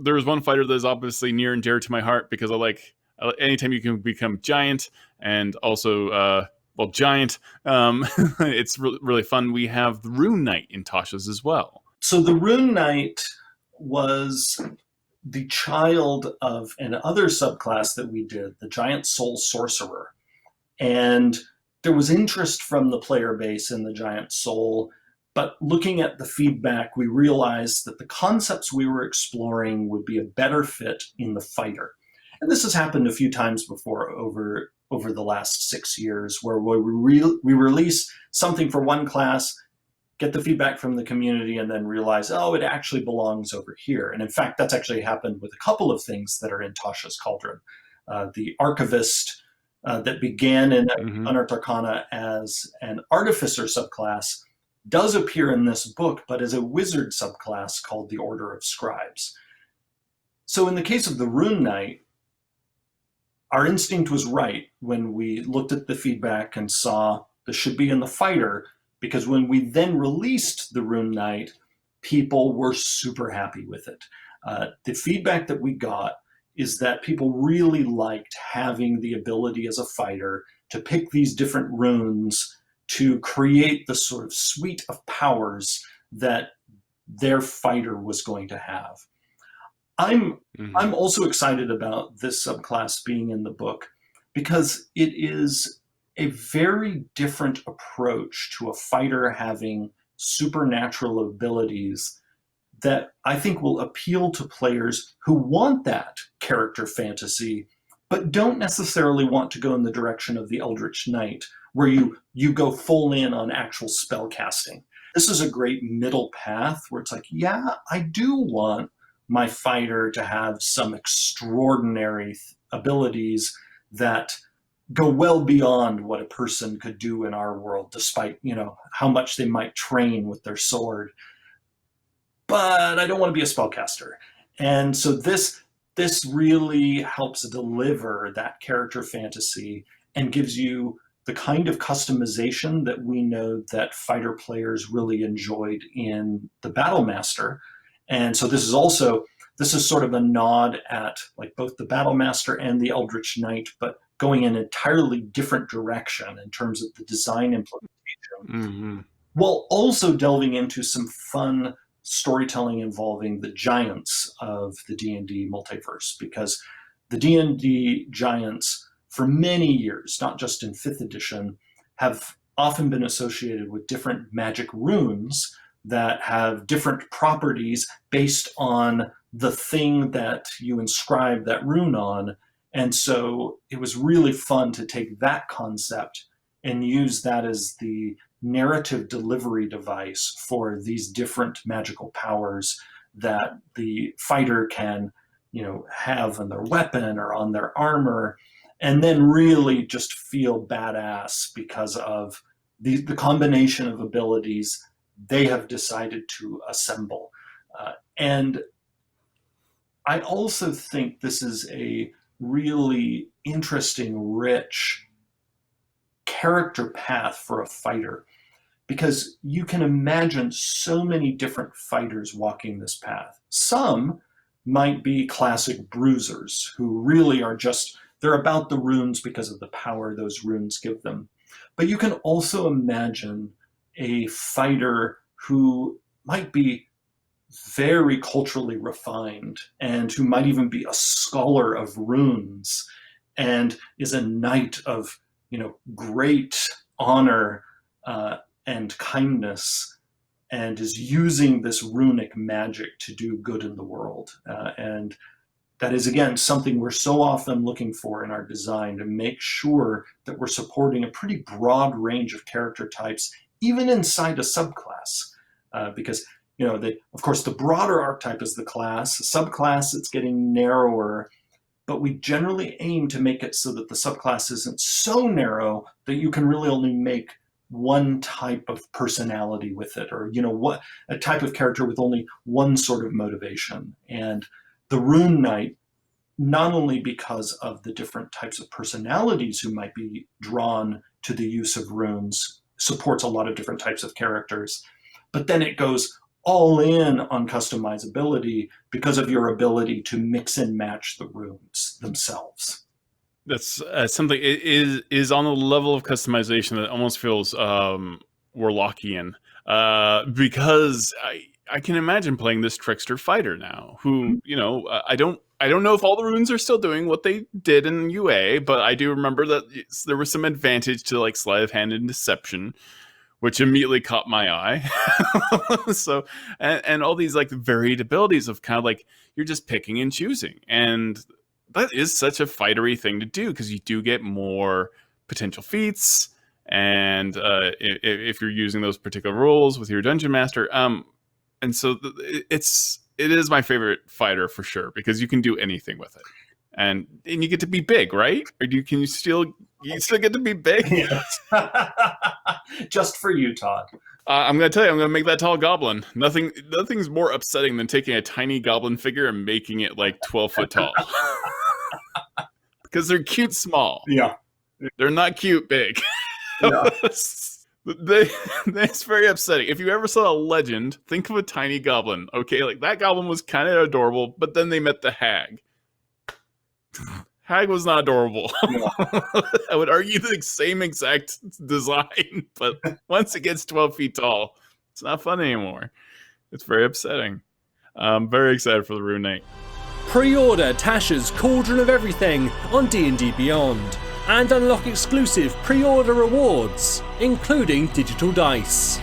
There's one fighter that is obviously near and dear to my heart because I like anytime you can become giant and also giant. It's really fun. We have the Rune Knight in Tashas as well. So the Rune Knight was the child of an other subclass that we did, the Giant Soul Sorcerer. And there was interest from the player base in the Giant Soul, but looking at the feedback, we realized that the concepts we were exploring would be a better fit in the fighter. And this has happened a few times before over the last 6 years, where we release something for one class, get the feedback from the community, and then realize, oh, it actually belongs over here. And in fact, that's actually happened with a couple of things that are in Tasha's Cauldron. The Archivist that began in Unearthed Arcana as an Artificer subclass does appear in this book, but as a Wizard subclass called the Order of Scribes. So in the case of the Rune Knight, our instinct was right when we looked at the feedback and saw this should be in the fighter, because when we then released the Rune Knight, people were super happy with it. The feedback that we got is that people really liked having the ability as a fighter to pick these different runes to create the sort of suite of powers that their fighter was going to have. I'm also excited about this subclass being in the book because it is a very different approach to a fighter having supernatural abilities that I think will appeal to players who want that character fantasy, but don't necessarily want to go in the direction of the Eldritch Knight, where you go full in on actual spell casting. This is a great middle path where it's like, yeah, I do want my fighter to have some extraordinary abilities that go well beyond what a person could do in our world, despite, how much they might train with their sword. But I don't want to be a spellcaster. And so this really helps deliver that character fantasy and gives you the kind of customization that we know that fighter players really enjoyed in the Battlemaster. And so this is sort of a nod at like both the Battlemaster and the Eldritch Knight, but going in an entirely different direction in terms of the design implementation, while also delving into some fun storytelling involving the giants of the D&D multiverse, because the D&D giants for many years, not just in 5th edition, have often been associated with different magic runes that have different properties based on the thing that you inscribe that rune on. And so it was really fun to take that concept and use that as the narrative delivery device for these different magical powers that the fighter can, have on their weapon or on their armor, and then really just feel badass because of the combination of abilities they have decided to assemble. And I also think this is a really interesting, rich character path for a fighter, because you can imagine so many different fighters walking this path. Some might be classic bruisers who really are they're about the runes because of the power those runes give them. But you can also imagine a fighter who might be very culturally refined and who might even be a scholar of runes and is a knight of, great honor and kindness, and is using this runic magic to do good in the world. And that is, again, something we're so often looking for in our design, to make sure that we're supporting a pretty broad range of character types, even inside a subclass. Because, of course, the broader archetype is the class. Subclass, it's getting narrower, but we generally aim to make it so that the subclass isn't so narrow that you can really only make one type of personality with it, or what a type of character with only one sort of motivation. And the Rune Knight, not only because of the different types of personalities who might be drawn to the use of runes, supports a lot of different types of characters, but then it goes all in on customizability because of your ability to mix and match the runes themselves. That's something is on the level of customization that almost feels Warlockian, because I can imagine playing this trickster fighter now, who I don't know if all the runes are still doing what they did in UA, but I do remember that there was some advantage to like sleight of hand and deception, which immediately caught my eye. So, and all these like varied abilities of kind of like you're just picking and choosing, and that is such a fightery thing to do because you do get more potential feats, and if you're using those particular rules with your dungeon master, and so it is my favorite fighter for sure because you can do anything with it, and you get to be big, right? Or you still get to be big? Yes. Just for you, Todd. I'm going to tell you, I'm going to make that tall goblin. Nothing's more upsetting than taking a tiny goblin figure and making it like 12 foot tall. Because they're cute small. Yeah. They're not cute big. Yeah. That's very upsetting. If you ever saw a legend, think of a tiny goblin. Okay, like that goblin was kind of adorable, but then they met the hag. Hag was not adorable. Yeah. I would argue the same exact design, but once it gets 12 feet tall, it's not fun anymore. It's very upsetting. I'm very excited for the Rune Knight. Pre-order Tasha's Cauldron of Everything on D&D Beyond and unlock exclusive pre-order rewards, including digital dice.